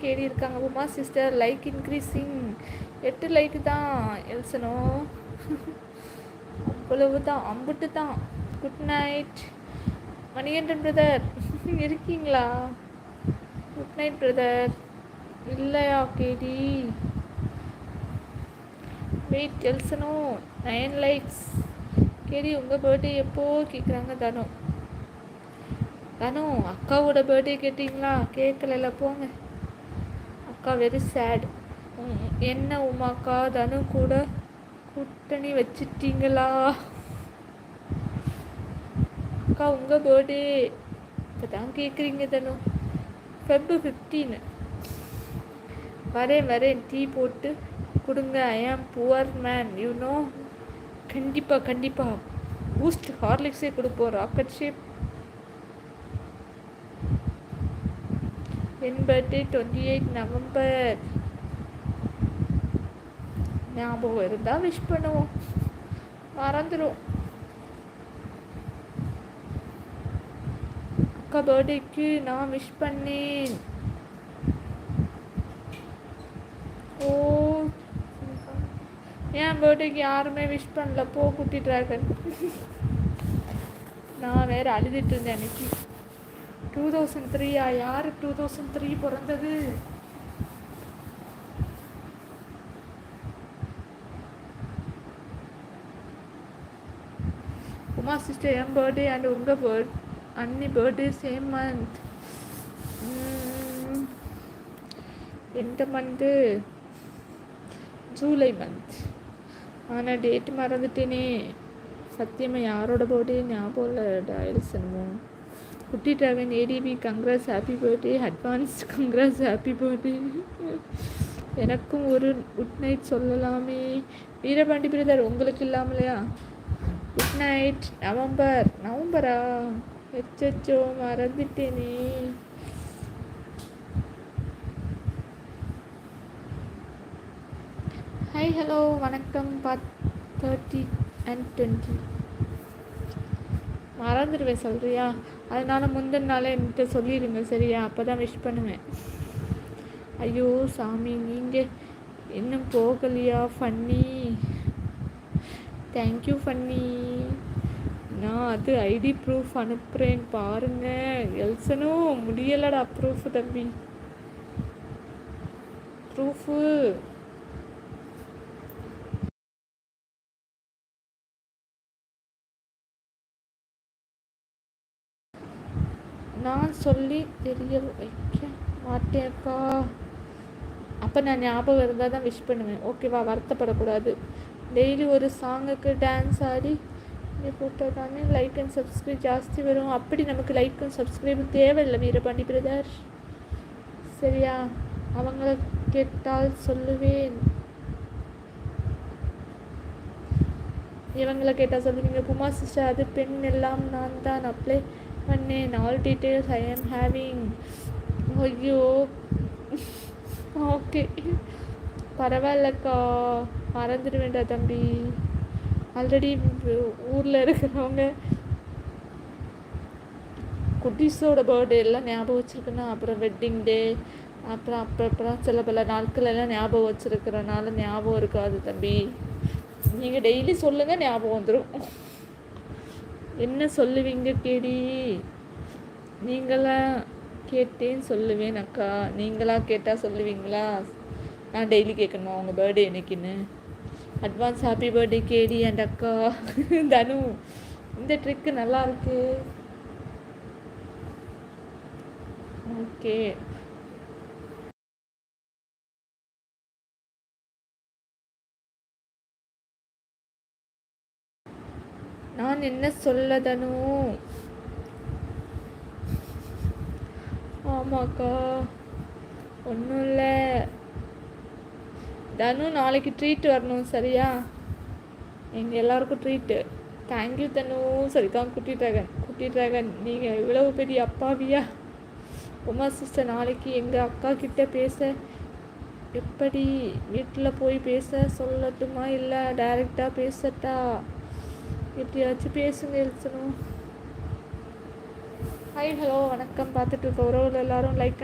கேடி இருக்காங்க. Uma sister like increasing 8 like தான் எல்சனோ. அவ்வளவு தான், அம்புட்டு தான். Good night Manikandan brother. இருக்கீங்களா? Good night brother. இல்லையா கேடி? Wait எல்சனோ 9 likes. கேடி உங்கள் பர்த்டே எப்போ கேட்குறாங்க தனு. தனு அக்காவோட பர்த்டே கேட்டிங்களா? கேட்கல, போங்க. அக்கா வெரி சேட். என்ன உமாக்கா தனு கூட கூட்டணி வச்சிட்டிங்களா? அக்கா உங்கள் பர்த்டே இப்போ தான் கேட்குறீங்க தனு. Feb 15. வரேன் டீ போட்டு கொடுங்க. I am poor man you know. கண்டிப்பாக பூஸ்ட் ஹார்லிக்ஸே கொடுப்போம். Rocket shape. என் பர்த்டே 28 நவம்பர். ஞாபகம் இருந்தால் விஷ் பண்ணுவோம், மறந்துடும். அக்கா பர்த்டேக்கு நான் விஷ் பண்ணேன். ஓ, என் பர்த்டேக்கு யாருமே விஷ் பண்ணல. போ குட்டி டிராகன். நான் வேறு அழுதுட்டு இருந்தேன் அன்னைக்கு. 2003 யார் 2003 பிறந்தது? உமா சிஸ்டர் என் பர்த்டே அண்ட் உங்கள் அன்னி பர்த்டே சேம் மந்த். எந்த மந்த்து? July month. ஆனால் டேட் மறந்துட்டேனே. சத்தியமாக யாரோட பர்த்டே ஞாபகம் இல்லை. டயல்சனமோ. குட்டி டிராகன் ஏடிபி congrats happy birthday. Advance congrats happy birthday. எனக்கும் ஒரு குட் நைட் சொல்லலாமே. வீரபாண்டி பிரதர் உங்களுக்கு இல்லாமலையா? Good night. நவம்பரா? எச்சோ மறந்துட்டேனே. ஹாய் ஹலோ வணக்கம். 30 and 20 மறந்துடுவேன் சொல்கிறியா? அதனால் முந்தின நாளே என்கிட்ட சொல்லிடுங்க சரியா? அப்போ தான் விஷ் பண்ணுவேன். ஐயோ சாமி, நீங்கள் இன்னும் போகலையா? Funny thank you funny. நான் அது ஐடி ப்ரூஃப் அனுப்புகிறேன் பாருங்கள். எல்சனும் முடியலடா ப்ரூஃபு தம்பி. ப்ரூஃபு நான் சொல்லி தெரிய வைக்க மாட்டேன்க்கா. அப்போ நான் ஞாபகம் இருந்தால் தான் விஷ் பண்ணுவேன், ஓகேவா? வருத்தப்படக்கூடாது. டெய்லி ஒரு சாங்குக்கு டான்ஸ் ஆடி போட்டால் தானே லைக் அண்ட் சப்ஸ்கிரைப் ஜாஸ்தி வரும். அப்படி நமக்கு லைக் அண்ட் சப்ஸ்கிரைப் தேவையில்லை வீரபாண்டி பிரதர், சரியா? அவங்கள கேட்டால் சொல்லுவேன், இவங்களை கேட்டால் சொல்லுவீங்க. புமா சிஸ்டர் அது பெண் எல்லாம் நான் தான் அப்ளை பண்ணேன். ஆல் டீட்டெயில்ஸ் ஐ ஆம் ஹேவிங். ஐயோ ஓகே பரவாயில்லக்கா, மறந்துடுவேண்டா தம்பி. ஆல்ரெடி ஊரில் இருக்கிறவங்க குட்டீஸோட பர்த்டே எல்லாம் ஞாபகம் வச்சுருக்கேன்னா, அப்புறம் வெட்டிங் டே, அப்புறம் சில பல நாட்கள் எல்லாம் ஞாபகம் வச்சுருக்கிறனால ஞாபகம் இருக்காது தம்பி. நீங்கள் டெய்லி சொல்லுங்கள், ஞாபகம் வந்துடும். என்ன சொல்லுவீங்க கேடி? நீங்களா கேட்டேன்னு சொல்லுவேன் அக்கா. நீங்களா கேட்டால் சொல்லுவீங்களா? நான் டெய்லி கேட்கணுமா உங்கள் பர்த்டே என்னைக்குன்னு? Advance happy birthday KD and அக்கா. தனு இந்த ட்ரிக்கு நல்லா இருக்கு. ஓகே நான் என்ன சொல்ல தனு? ஆமாக்கா ஒன்றும் இல்லை தனு, நாளைக்கு ட்ரீட் வரணும் சரியா? எங்கள் எல்லாருக்கும் ட்ரீட்டு. தேங்க்யூ தனு. சரிதான் குட்டி டிராகன் நீங்கள் இவ்வளவு பெரிய அப்பாவியா? உமா சிஸ்டர் நாளைக்கு எங்கள் அக்கா கிட்ட பேச எப்படி? வீட்டில் போய் பேச சொல்லட்டுமா இல்லை டைரெக்டாக பேசட்டா? எப்படியாச்சும் பேசுங்க எழுச்சணும். ஹாய் ஹலோ வணக்கம். பார்த்துட்டு இருக்க உறவுகள் எல்லாரும் லைக்